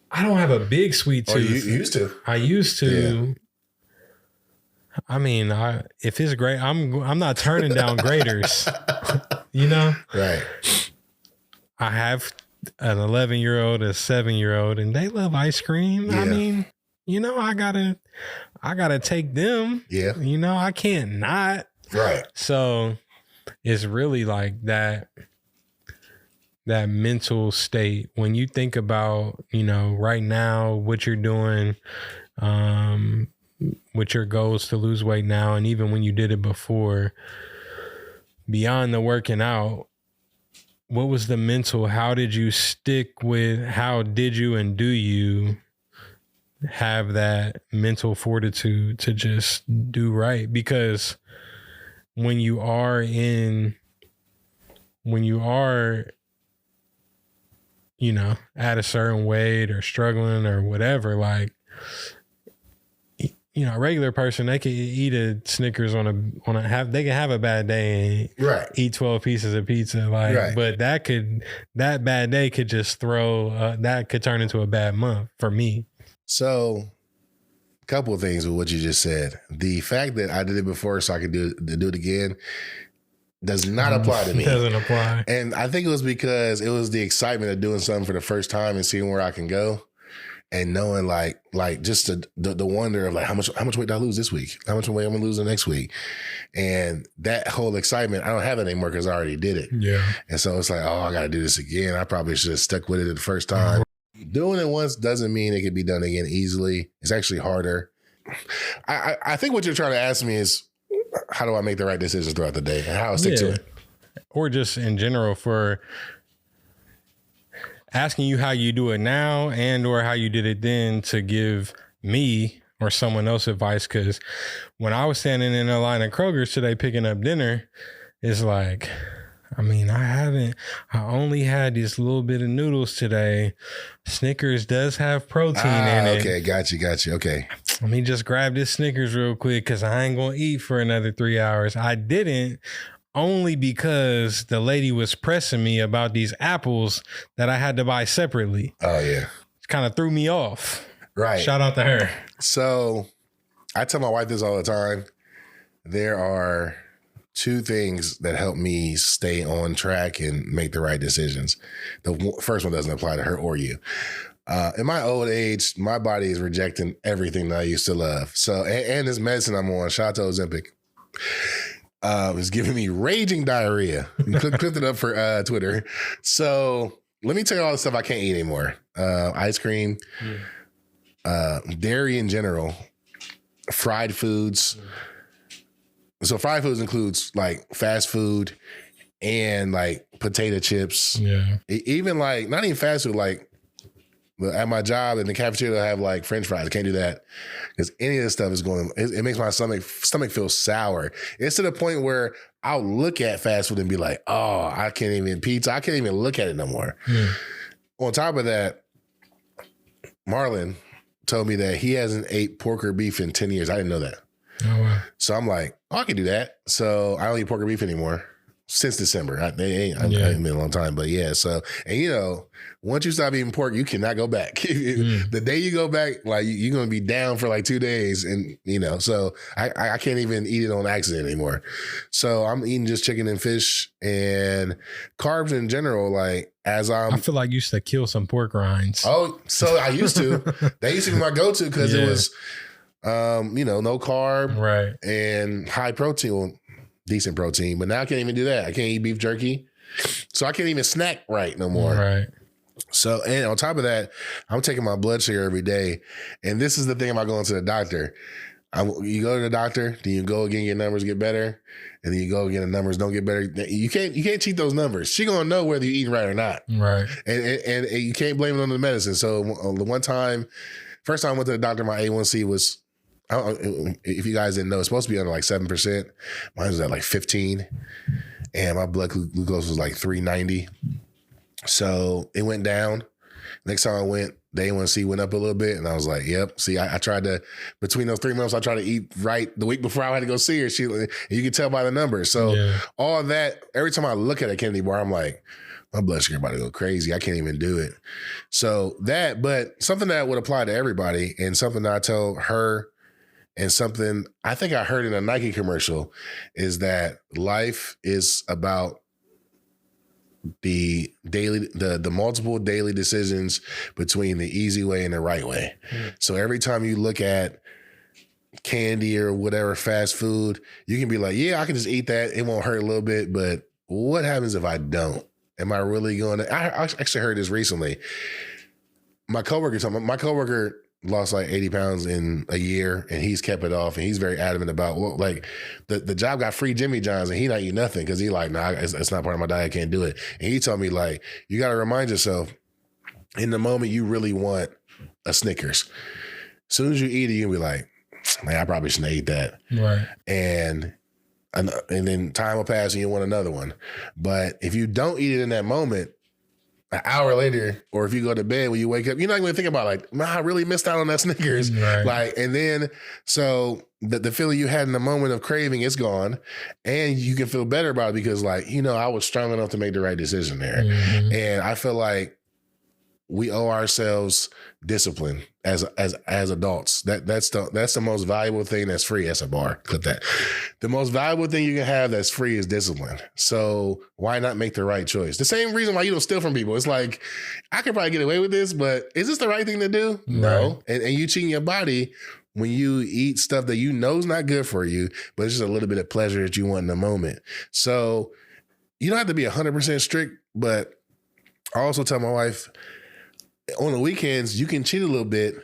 I don't have a big sweet tooth. You used to. I used to. Yeah. I mean, if it's great, I'm not turning down graders. You know? Right. I have an 11-year-old, a 7-year-old, and they love ice cream. Yeah. I mean, you know, I gotta take them. Yeah. You know, I can't not. Right. So it's really like that mental state when you think about, you know, right now what you're doing, with your goals to lose weight now, and even when you did it before, beyond the working out, what was the mental? How did you stick with? How did you and do you have that mental fortitude to just do right? Because when you are, you know, at a certain weight or struggling or whatever, like, you know, a regular person, they could eat a Snickers they can have a bad day and eat 12 pieces of pizza. Like, but that bad day could just that could turn into a bad month for me. So a couple of things with what you just said. The fact that I did it before so I could do it again does not apply to me. Doesn't apply. And I think it was because it was the excitement of doing something for the first time and seeing where I can go. And knowing like just the wonder of like how much weight did I lose this week? How much weight I'm gonna lose the next week? And that whole excitement, I don't have it anymore because I already did it. Yeah. And so it's like, oh, I gotta do this again. I probably should have stuck with it the first time. Doing it once doesn't mean it can be done again easily. It's actually harder. I think what you're trying to ask me is how do I make the right decisions throughout the day and how I stick to it? Or just in general for asking you how you do it now and or how you did it then to give me or someone else advice. Because when I was standing in a line at Kroger's today picking up dinner, it's like, I mean, I only had this little bit of noodles today. Snickers does have protein in it. Okay, got you. Okay. Let me just grab this Snickers real quick because I ain't going to eat for another 3 hours. I didn't. Only because the lady was pressing me about these apples that I had to buy separately. Oh, yeah. It kind of threw me off. Right. Shout out to her. So I tell my wife this all the time. There are two things that help me stay on track and make the right decisions. The first one doesn't apply to her or you. In my old age, my body is rejecting everything that I used to love. So, and this medicine I'm on, shout out to Ozempic. Was giving me raging diarrhea. Clipped it up for Twitter. So let me tell you all the stuff I can't eat anymore. Ice cream, dairy in general, fried foods. So fried foods includes like fast food and like potato chips. Yeah. Even like, not even fast food, like at my job in the cafeteria, I have like French fries. I can't do that because any of this stuff is it makes my stomach feel sour. It's to the point where I'll look at fast food and be like, oh, I can't even look at it no more. Yeah. On top of that, Marlon told me that he hasn't ate pork or beef in 10 years. I didn't know that. Oh, wow. So I'm like, oh, I can do that. So I don't eat pork or beef anymore since December. I haven't been a long time, but yeah. So, and you know, once you stop eating pork, you cannot go back. The day you go back, like you're going to be down for like 2 days. And, you know, so I can't even eat it on accident anymore. So I'm eating just chicken and fish and carbs in general. Like I feel like you used to kill some pork rinds. Oh, so I used to. That used to be my go-to because it was, you know, no carb and high protein, well, decent protein. But now I can't even do that. I can't eat beef jerky. So I can't even snack right no more. Right. So, and on top of that, I'm taking my blood sugar every day. And this is the thing about going to the doctor. You go to the doctor, then you go again, your numbers get better. And then you go again, the numbers don't get better. You can't cheat those numbers. She gonna know whether you're eating right or not. Right. And you can't blame it on the medicine. So the first time I went to the doctor, my A1C was, if you guys didn't know, it's supposed to be under like 7%. Mine was at like 15. And my blood glucose was like 390. So it went down. Next time I went, the A1C went up a little bit, and I was like, yep. See, I tried to, between those 3 months, I tried to eat right the week before I had to go see her. You can tell by the numbers. So all of that, every time I look at a candy bar, I'm like, my blood sugar about to go crazy. I can't even do it. So that, but something that would apply to everybody, and something that I tell her, and something I think I heard in a Nike commercial, is that life is about the multiple daily decisions between the easy way and the right way. So every time you look at candy or whatever fast food, you can be like, yeah, I can just eat that. It won't hurt a little bit, but what happens if I don't? Am I really going to? I actually heard this recently. My coworker lost like 80 pounds in a year, and he's kept it off, and he's very adamant about, well, like the job got free Jimmy John's, and he not eat nothing because he like, nah, it's not part of my diet. I can't do it. And he told me, like, you got to remind yourself, in the moment you really want a Snickers, as soon as you eat it, you can be like, man, I probably shouldn't eat that. Right. And then time will pass and you want another one. But if you don't eat it in that moment, an hour later, or if you go to bed when you wake up, you're not going to think about like, man, I really missed out on that Snickers. Right. Like, and then, so the feeling you had in the moment of craving is gone, and you can feel better about it because, like, I was strong enough to make the right decision there. Mm-hmm. And I feel like we owe ourselves discipline as adults. That's the most valuable thing that's free. That's a bar. Clip that. The most valuable thing you can have that's free is discipline. So why not make the right choice? The same reason why you don't steal from people. It's like, I could probably get away with this, but is this the right thing to do? Right. No. And you cheating your body when you eat stuff that you know is not good for you, but it's just a little bit of pleasure that you want in the moment. So you don't have to be 100% strict, but I also tell my wife, on the weekends, you can cheat a little bit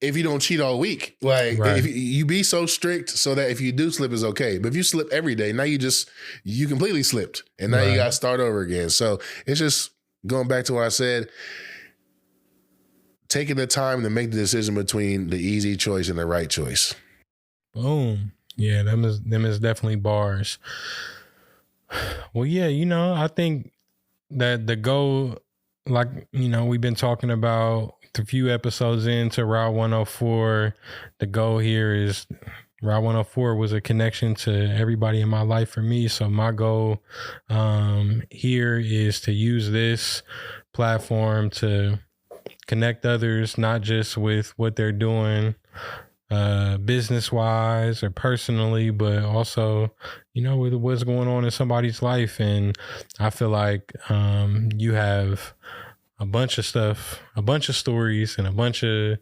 if you don't cheat all week. Like, right. If you be so strict so that if you do slip, it's okay. But if you slip every day, now you completely slipped. And now you got to start over again. So it's just going back to what I said, taking the time to make the decision between the easy choice and the right choice. Boom. Yeah, them is definitely bars. Well, yeah, I think that the goal, like, we've been talking about a few episodes into Route 104. The goal here is Route 104 was a connection to everybody in my life for me. So my goal here is to use this platform to connect others, not just with what they're doing business wise or personally, but also, with what's going on in somebody's life. And I feel like you have a bunch of stuff, a bunch of stories, and a bunch of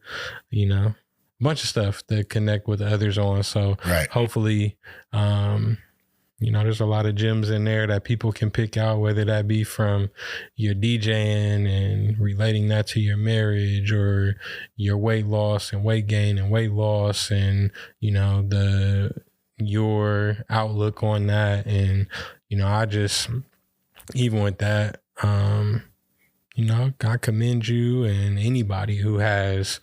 stuff that connect with others on. So hopefully, there's a lot of gems in there that people can pick out, whether that be from your DJing and relating that to your marriage, or your weight loss and weight gain and weight loss, and, your outlook on that. And, I just, even with that, I commend you and anybody who has,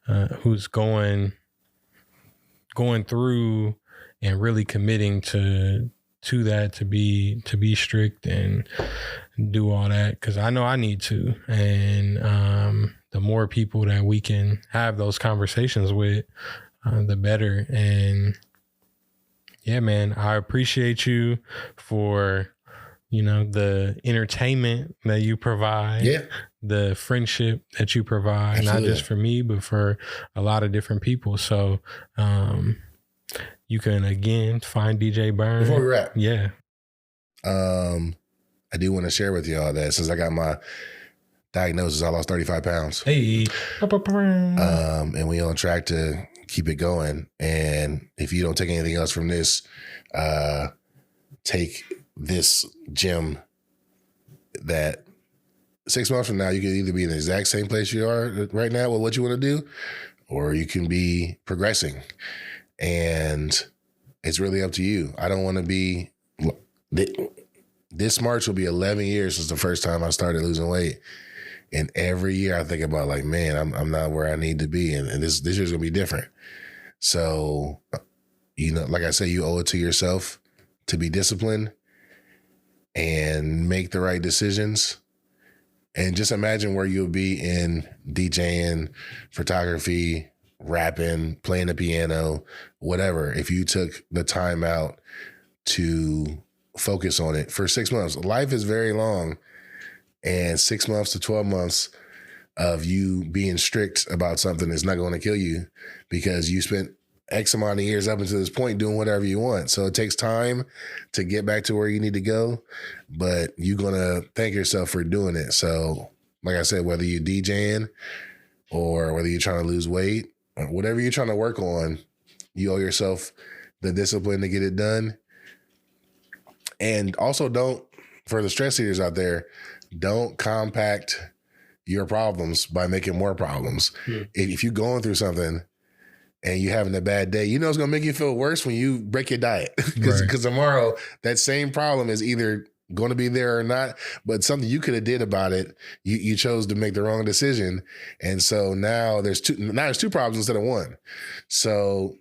who's going through and really committing to that, to be strict and do all that. 'Cause I know I need to. And, the more people that we can have those conversations with, the better. And yeah, man, I appreciate you for, the entertainment that you provide, the friendship that you provide, Absolutely. Not just for me, but for a lot of different people. So, you can again find DJ BERN. Before we wrap. Yeah. I do want to share with y'all that since I got my diagnosis, I lost 35 pounds. Hey. And we on track to keep it going. And if you don't take anything else from this, take this gem that 6 months from now, you could either be in the exact same place you are right now with what you want to do, or you can be progressing. And it's really up to you. I don't want to be, this March will be 11 years since the first time I started losing weight. And every year I think about like, man, I'm not where I need to be. And this year's gonna be different. So, like I say, you owe it to yourself to be disciplined and make the right decisions. And just imagine where you'll be in DJing, photography, rapping, playing the piano, whatever, if you took the time out to focus on it for 6 months. Life is very long, and 6 months to 12 months of you being strict about something is not going to kill you, because you spent X amount of years up until this point doing whatever you want. So it takes time to get back to where you need to go, but you're going to thank yourself for doing it. So like I said, whether you're DJing or whether you're trying to lose weight or whatever you're trying to work on, you owe yourself the discipline to get it done. And also for the stress eaters out there, don't compact your problems by making more problems. If you're going through something and you're having a bad day, you know it's going to make you feel worse when you break your diet. Because tomorrow, that same problem is either going to be there or not, but something you could have did about it, you chose to make the wrong decision. And so now there's two problems instead of one. So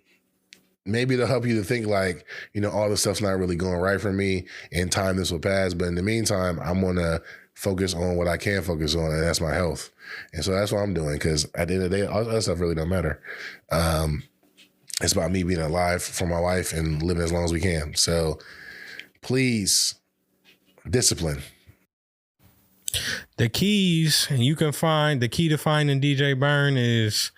maybe it'll help you to think like, all this stuff's not really going right for me. In time, this will pass. But in the meantime, I'm going to focus on what I can focus on, and that's my health. And so that's what I'm doing, because at the end of the day, all that stuff really don't matter. It's about me being alive for my wife and living as long as we can. So please, discipline. The keys, and you can find the key to finding DJ BERN is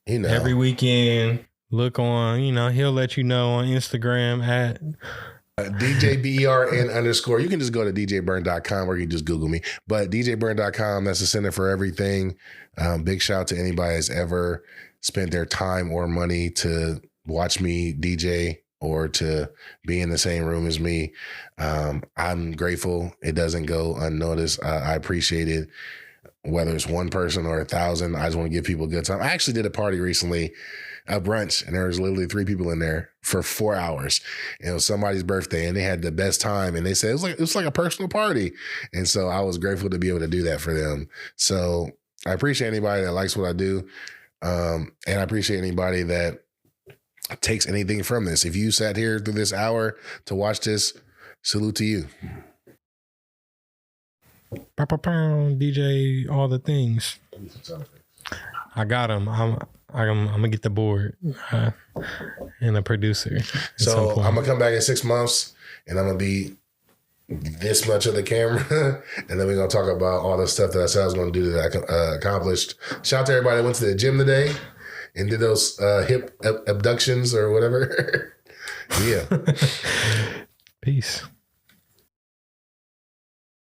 every weekend. Look on, he'll let you know on Instagram at DJ BERN_. You can just go to DJBERN.com, or you can just Google me. But DJBERN.com, that's the center for everything. Big shout out to anybody that's ever spent their time or money to watch me DJ or to be in the same room as me. I'm grateful. It doesn't go unnoticed. I appreciate it. Whether it's one person or 1,000, I just want to give people a good time. I actually did a party recently, a brunch, and there was literally 3 people in there for 4 hours. It was somebody's birthday, and they had the best time. And they said it was like a personal party. And so I was grateful to be able to do that for them. So I appreciate anybody that likes what I do. And I appreciate anybody that takes anything from this. If you sat here through this hour to watch this, salute to you. DJ all the things. I got him. I'm gonna get the board and a producer. So I'm gonna come back in 6 months, and I'm gonna be this much of the camera, and then we're gonna talk about all the stuff that I said I was gonna do that I accomplished. Shout out to everybody that went to the gym today and did those hip abductions or whatever. Yeah. Peace.